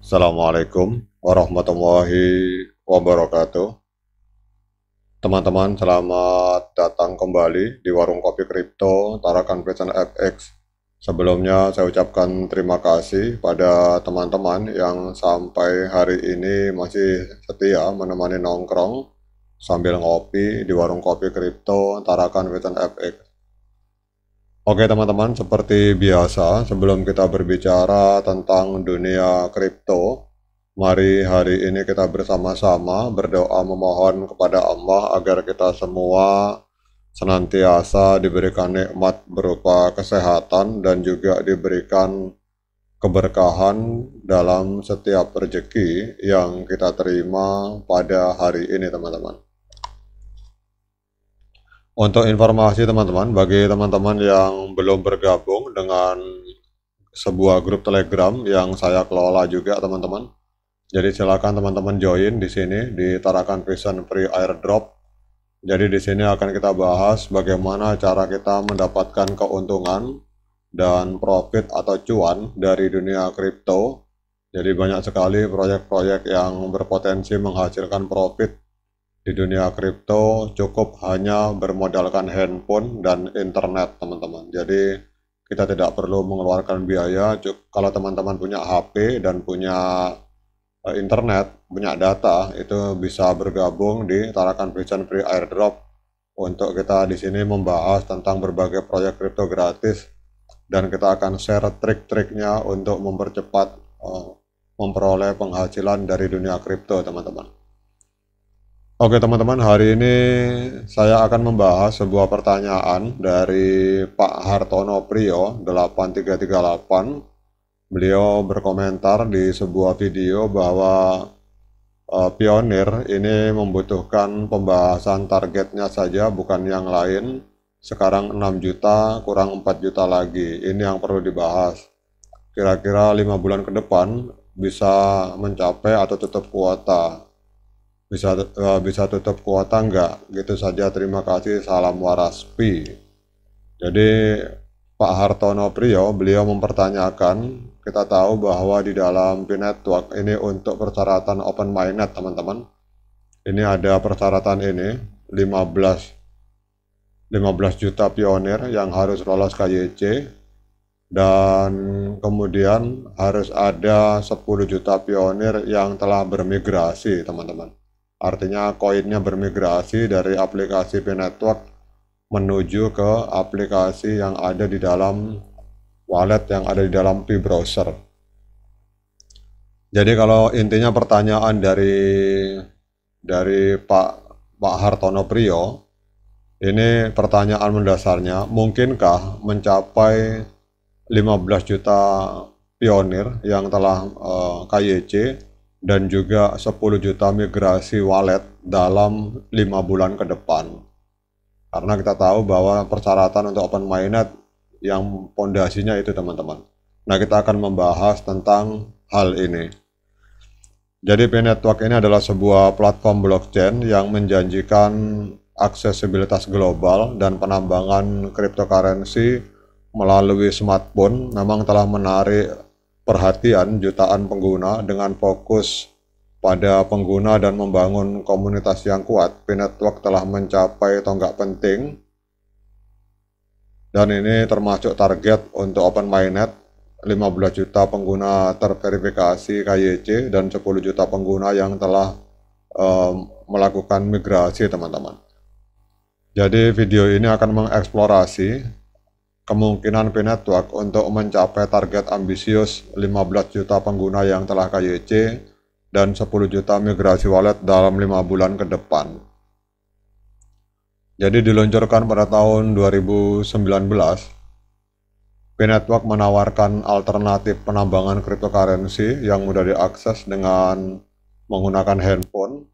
Assalamualaikum warahmatullahi wabarakatuh. Teman-teman, selamat datang kembali di Warung Kopi Kripto Tarakan Pesan FX. Sebelumnya saya ucapkan terima kasih pada teman-teman yang sampai hari ini masih setia menemani nongkrong sambil ngopi di Warung Kopi Kripto Tarakan Pesan FX. Oke teman-teman, seperti biasa, sebelum kita berbicara tentang dunia kripto, mari hari ini kita bersama-sama berdoa memohon kepada Allah agar kita semua senantiasa diberikan nikmat berupa kesehatan dan juga diberikan keberkahan dalam setiap rezeki yang kita terima pada hari ini teman-teman. Untuk informasi teman-teman, bagi teman-teman yang belum bergabung dengan sebuah grup Telegram yang saya kelola juga teman-teman. Jadi silakan teman-teman join di sini di Tarakan Vision Free Airdrop. Jadi di sini akan kita bahas bagaimana cara kita mendapatkan keuntungan dan profit atau cuan dari dunia kripto. Jadi banyak sekali proyek-proyek yang berpotensi menghasilkan profit di dunia kripto cukup hanya bermodalkan handphone dan internet teman-teman. Jadi kita tidak perlu mengeluarkan biaya. Kalau teman-teman punya HP dan punya internet, punya data, itu bisa bergabung di Tarakan Vision Free Airdrop untuk kita di sini membahas tentang berbagai proyek kripto gratis dan kita akan share trik-triknya untuk mempercepat memperoleh penghasilan dari dunia kripto teman-teman. Oke teman-teman, hari ini saya akan membahas sebuah pertanyaan dari Pak Hartono Priyo 8338. Beliau berkomentar di sebuah video bahwa Pionir ini membutuhkan pembahasan targetnya saja, bukan yang lain. Sekarang 6 juta kurang 4 juta lagi, ini yang perlu dibahas. Kira-kira 5 bulan ke depan bisa mencapai atau tutup kuota. Bisa tutup kuota enggak? Gitu saja, terima kasih, salam Waraspi. Jadi Pak Hartono Priyo, beliau mempertanyakan, kita tahu bahwa di dalam P-Network ini untuk persyaratan open mainnet teman-teman, ini ada persyaratan ini 15 juta pionir yang harus lolos KYC, dan kemudian harus ada 10 juta pionir yang telah bermigrasi teman-teman. Artinya koinnya bermigrasi dari aplikasi P-Network menuju ke aplikasi yang ada di dalam wallet yang ada di dalam P-Browser. Jadi kalau intinya pertanyaan dari Pak Hartono Priyo, ini pertanyaan mendasarnya, mungkinkah mencapai 15 juta pionir yang telah KYC dan juga 10 juta migrasi wallet dalam 5 bulan ke depan. Karena kita tahu bahwa persyaratan untuk open mainnet yang pondasinya itu teman-teman. Nah, kita akan membahas tentang hal ini. Jadi P-Network ini adalah sebuah platform blockchain yang menjanjikan aksesibilitas global dan penambangan cryptocurrency melalui smartphone memang telah menarik perhatian jutaan pengguna dengan fokus pada pengguna dan membangun komunitas yang kuat. P-Network telah mencapai tonggak penting dan ini termasuk target untuk open mainnet 15 juta pengguna terverifikasi KYC dan 10 juta pengguna yang telah melakukan migrasi teman-teman. Jadi video ini akan mengeksplorasi kemungkinan P-Network untuk mencapai target ambisius 15 juta pengguna yang telah KYC dan 10 juta migrasi wallet dalam 5 bulan ke depan. Jadi diluncurkan pada tahun 2019, P-Network menawarkan alternatif penambangan cryptocurrency yang mudah diakses dengan menggunakan handphone.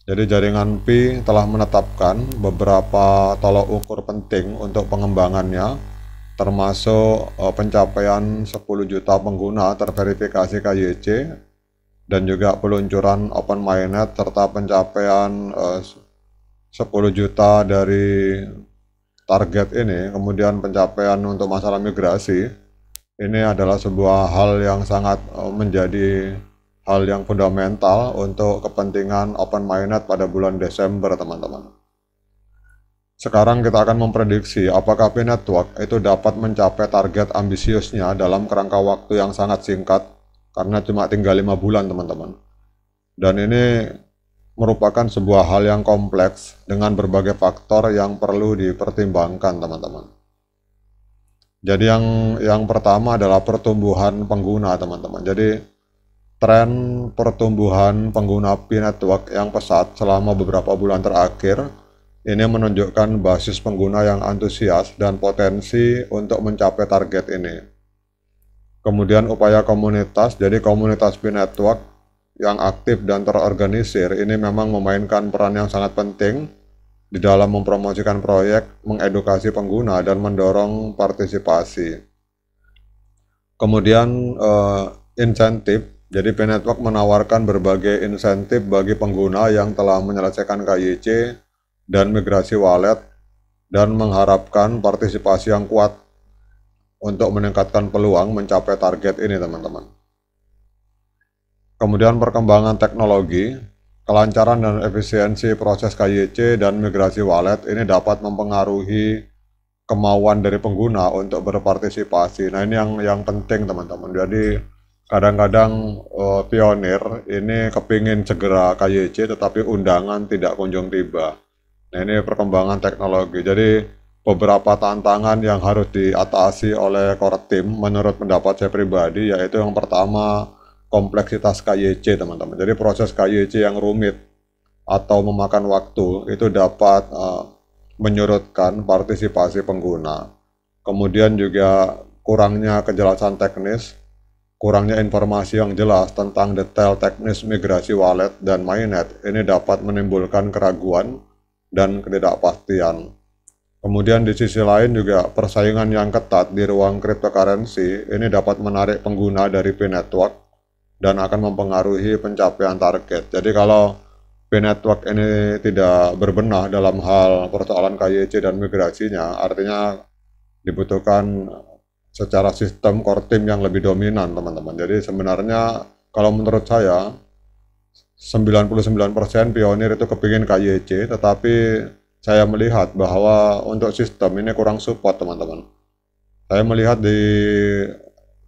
Jadi jaringan Pi telah menetapkan beberapa tolok ukur penting untuk pengembangannya, termasuk pencapaian 10 juta pengguna terverifikasi KYC dan juga peluncuran open mainnet serta pencapaian 10 juta dari target ini. Kemudian pencapaian untuk masalah migrasi ini adalah sebuah hal yang sangat menjadi hal yang fundamental untuk kepentingan Open Mainnet pada bulan Desember, teman-teman. Sekarang kita akan memprediksi apakah P-Network itu dapat mencapai target ambisiusnya dalam kerangka waktu yang sangat singkat, karena cuma tinggal 5 bulan, teman-teman. Dan ini merupakan sebuah hal yang kompleks dengan berbagai faktor yang perlu dipertimbangkan, teman-teman. Jadi yang pertama adalah pertumbuhan pengguna, teman-teman. Jadi tren pertumbuhan pengguna P-Network yang pesat selama beberapa bulan terakhir ini menunjukkan basis pengguna yang antusias dan potensi untuk mencapai target ini. Kemudian upaya komunitas, jadi komunitas P-Network yang aktif dan terorganisir ini memang memainkan peran yang sangat penting di dalam mempromosikan proyek, mengedukasi pengguna, dan mendorong partisipasi. Kemudian insentif, jadi P-Network menawarkan berbagai insentif bagi pengguna yang telah menyelesaikan KYC dan migrasi wallet, dan mengharapkan partisipasi yang kuat untuk meningkatkan peluang mencapai target ini, teman-teman. Kemudian perkembangan teknologi, kelancaran dan efisiensi proses KYC dan migrasi wallet ini dapat mempengaruhi kemauan dari pengguna untuk berpartisipasi. Nah, ini yang penting, teman-teman. Jadi kadang-kadang pionir ini kepingin segera KYC tetapi undangan tidak kunjung tiba. Nah, ini perkembangan teknologi. Jadi beberapa tantangan yang harus diatasi oleh core team menurut pendapat saya pribadi, yaitu yang pertama, kompleksitas KYC, teman-teman. Jadi proses KYC yang rumit atau memakan waktu itu dapat menyurutkan partisipasi pengguna. Kemudian juga kurangnya kejelasan teknis, kurangnya informasi yang jelas tentang detail teknis migrasi wallet dan mainnet ini dapat menimbulkan keraguan dan ketidakpastian. Kemudian di sisi lain juga persaingan yang ketat di ruang cryptocurrency ini dapat menarik pengguna dari P-Network dan akan mempengaruhi pencapaian target. Jadi kalau P-Network ini tidak berbenah dalam hal persoalan KYC dan migrasinya, artinya dibutuhkan secara sistem core team yang lebih dominan, teman-teman. Jadi sebenarnya kalau menurut saya 99% pionir itu kepingin KYC, tetapi saya melihat bahwa untuk sistem ini kurang support, teman-teman. Saya melihat di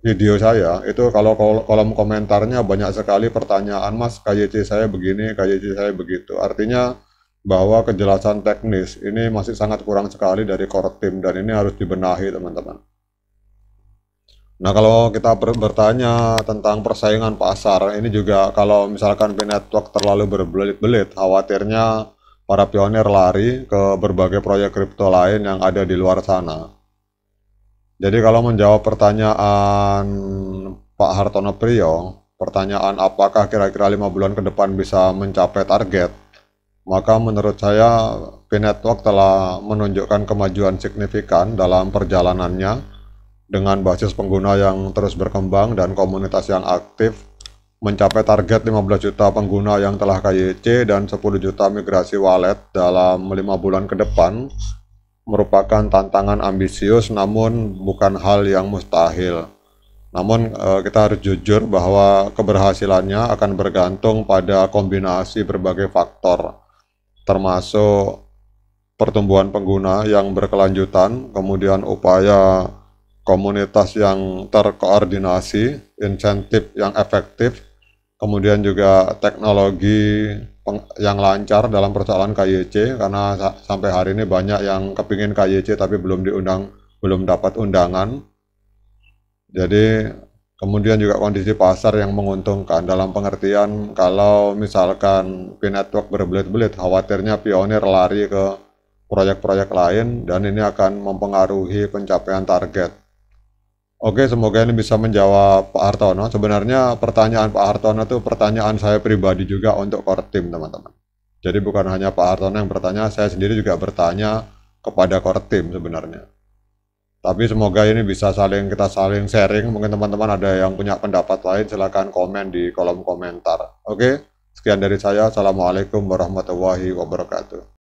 video saya itu kalau kolom komentarnya banyak sekali pertanyaan, "Mas, KYC saya begini, KYC saya begitu." Artinya bahwa kejelasan teknis ini masih sangat kurang sekali dari core team, dan ini harus dibenahi, teman-teman. Nah, kalau kita bertanya tentang persaingan pasar, ini juga kalau misalkan P-Network terlalu berbelit-belit, khawatirnya para pionir lari ke berbagai proyek kripto lain yang ada di luar sana. Jadi kalau menjawab pertanyaan Pak Hartono Priyo, pertanyaan apakah kira-kira 5 bulan ke depan bisa mencapai target, maka menurut saya P-Network telah menunjukkan kemajuan signifikan dalam perjalanannya dengan basis pengguna yang terus berkembang dan komunitas yang aktif, mencapai target 15 juta pengguna yang telah KYC dan 10 juta migrasi wallet dalam 5 bulan ke depan merupakan tantangan ambisius namun bukan hal yang mustahil. Namun kita harus jujur bahwa keberhasilannya akan bergantung pada kombinasi berbagai faktor, termasuk pertumbuhan pengguna yang berkelanjutan, kemudian upaya komunitas yang terkoordinasi, insentif yang efektif, kemudian juga teknologi yang lancar dalam persoalan KYC, karena sampai hari ini banyak yang kepingin KYC tapi belum dapat undangan. Jadi kemudian juga kondisi pasar yang menguntungkan dalam pengertian kalau misalkan P-Network berbelit-belit, khawatirnya pionir lari ke proyek-proyek lain dan ini akan mempengaruhi pencapaian target. Oke, semoga ini bisa menjawab Pak Hartono. Sebenarnya pertanyaan Pak Hartono itu pertanyaan saya pribadi juga untuk core team, teman-teman. Jadi bukan hanya Pak Hartono yang bertanya, saya sendiri juga bertanya kepada core team sebenarnya. Tapi semoga ini bisa kita saling sharing. Mungkin teman-teman ada yang punya pendapat lain, silakan komen di kolom komentar. Oke, sekian dari saya. Assalamualaikum warahmatullahi wabarakatuh.